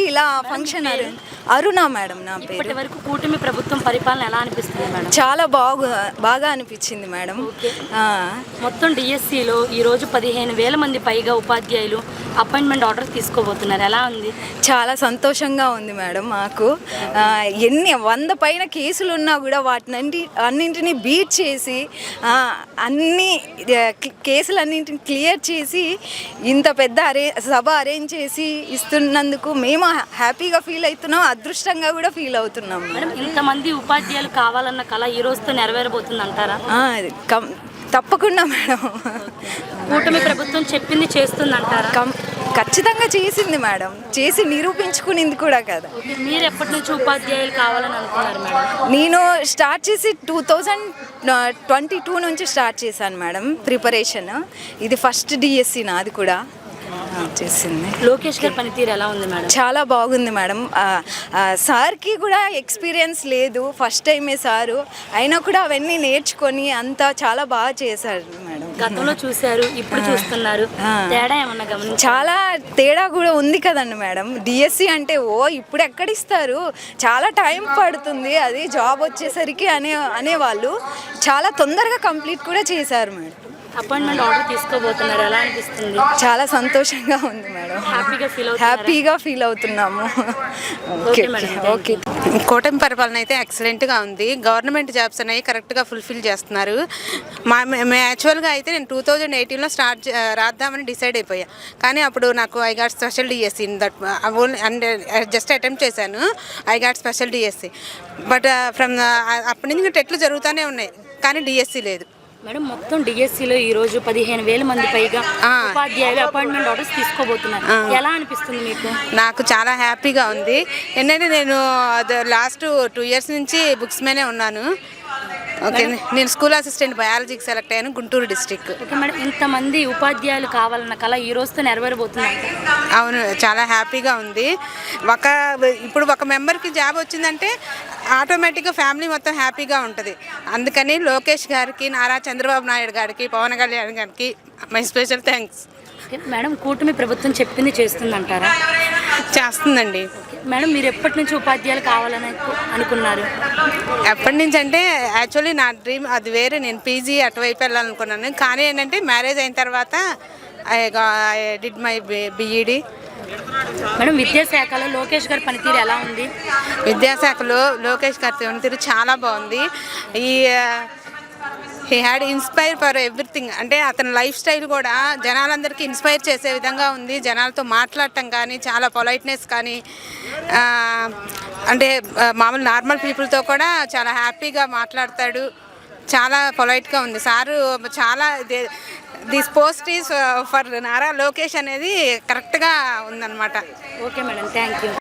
ఇలా ఫంక్షన్ అరుణ మేడం నా పేరు. ఇప్పటి వరకు కూటమి ప్రభుత్వం పరిపాలన ఎలా అనిపిస్తుంది మేడం? చాలా బాగా అనిపించింది మేడం. మొత్తం డిఎస్సిలో ఈరోజు 15,000 మంది పైగా ఉపాధ్యాయులు అపాయింట్మెంట్ ఆర్డర్ తీసుకోబోతున్నారు. ఎలా ఉంది? చాలా సంతోషంగా ఉంది మేడం. మాకు ఎన్ని 100 పైన కేసులు ఉన్నా కూడా అన్నింటినీ బీట్ చేసి అన్ని కేసులన్నింటిని క్లియర్ చేసి ఇంత పెద్ద సభ అరేంజ్ చేసి ఇస్తున్నందుకు మేము హ్యాపీగా ఫీల్ అవుతున్నాం, అదృష్టంగా కూడా ఫీల్ అవుతున్నాం మేడం. ఇంతమంది ఉపాధ్యాయులు కావాలన్న కళ ఈ రోజుతో నెరవేరబోతుంది అంటారా? తప్పకుండా మేడం. కూటమి ప్రభుత్వం చెప్పింది చేస్తుంది అంటారా? ఖచ్చితంగా చేసింది మేడం, చేసి నిరూపించుకునింది కూడా కదా. మీరు ఎప్పటి నుంచి ఉపాధ్యాయులు కావాలని అనుకున్నారు మేడం? నేను స్టార్ట్ చేసి 2022 నుంచి స్టార్ట్ చేశాను మేడం ప్రిపరేషన్. ఇది ఫస్ట్ డిఎస్సి నాది కూడా చేసింది. లోకేష్ గారి పనితీరు ఎలా ఉంది మేడం? చాలా బాగుంది మేడం. సార్కి కూడా ఎక్స్పీరియన్స్ లేదు, ఫస్ట్ టైమే సారు అయినా కూడా అవన్నీ నేర్చుకొని అంతా చాలా బాగా చేశారు మేడం. గతంలో చూశారు, ఇప్పుడు చూస్తున్నారు, తేడా ఏమన్నా గమనించారా? చాలా తేడా కూడా ఉంది కదండి మేడం. డిఎస్సి అంటే ఇప్పుడు ఎక్కడ ఇస్తారు, చాలా టైం పడుతుంది, అది జాబ్ వచ్చేసరికి అనేవాళ్ళు చాలా తొందరగా కంప్లీట్ కూడా చేశారు మేడం. అపాయింట్మెంట్ ఆర్డర్ తీసుకోబోతున్నారు, ఎలా అనిపిస్తుంది? చాలా సంతోషంగా ఉంది మేడం, హ్యాపీగా ఫీల్ అవుతున్నాము. ఓకే. కూటమి పరిపాలన అయితే ఎక్సలెంట్గా ఉంది. గవర్నమెంట్ జాబ్స్ అనేవి కరెక్ట్గా ఫుల్ఫిల్ చేస్తున్నారు. యాక్చువల్గా అయితే నేను 2018లో రాద్దామని డిసైడ్ అయిపోయా, కానీ అప్పుడు నాకు I got special DSC in that and just attempt చేశాను I got special DSC. But అప్పటి నుంచి టెట్లు జరుగుతూనే ఉన్నాయి, కానీ డిఎస్సి లేదు మేడం. మొత్తం డిఎస్సిలో ఈ రోజు 15,000 మంది పైగా ఉపాధ్యాయులు అపాయింట్మెంట్ ఆర్డర్స్ తీసుకోబోతున్నారు. ఎలా అనిపిస్తుంది మీకు? నాకు చాలా హ్యాపీగా ఉంది. ఏంటంటే నేను లాస్ట్ 2 years నుంచి బుక్స్ మీదే ఉన్నాను. ఓకే, నేను స్కూల్ అసిస్టెంట్ బయాలజీకి సెలెక్ట్ అయ్యాను, గుంటూరు డిస్ట్రిక్ట్. ఓకే మేడం, ఇంతమంది ఉపాధ్యాయులు కావాలన్న కళ ఈ రోజుతో నెరవేరబోతుంది. అవును, చాలా హ్యాపీగా ఉంది. ఇప్పుడు ఒక మెంబర్కి జాబ్ వచ్చిందంటే ఆటోమేటిక్గా ఫ్యామిలీ మొత్తం హ్యాపీగా ఉంటుంది. అందుకని లోకేష్ గారికి, నారా చంద్రబాబు నాయుడు గారికి, పవన్ కళ్యాణ్ గారికి మై స్పెషల్ థ్యాంక్స్. మేడం, కూటమి ప్రభుత్వం చెప్పింది చేస్తుందంటారా? చేస్తుందండి మేడం. మీరు ఎప్పటి నుంచి ఉపాధ్యాయులు కావాలని అనుకున్నారు? ఎప్పటి నుంచి అంటే యాక్చువల్లీ నా డ్రీమ్ అది వేరే, నేను పీజీ అటువైపు వెళ్ళాలనుకున్నాను. కానీ ఏంటంటే మ్యారేజ్ అయిన తర్వాత I did my BEd. Madam, విద్యాశాఖలో లోకేష్ గారి పనితీరు ఎలా ఉంది? విద్యాశాఖలో లోకేష్ గారి పనితీరు చాలా బాగుంది. He had inspire for everything. అంటే అతని లైఫ్ స్టైల్ కూడా జనాలందరికీ ఇన్స్పైర్ చేసే విధంగా ఉంది. జనాలతో మాట్లాడటం కానీ, చాలా పొలైట్నెస్ కానీ, అంటే మామూలు నార్మల్ పీపుల్తో కూడా చాలా హ్యాపీగా మాట్లాడతాడు, చాలా పొలైట్గా ఉంది సారు. చాలా this post is for Nara Lokesh అనేది కరెక్ట్గా ఉందన్నమాట. Okay madam, thank you.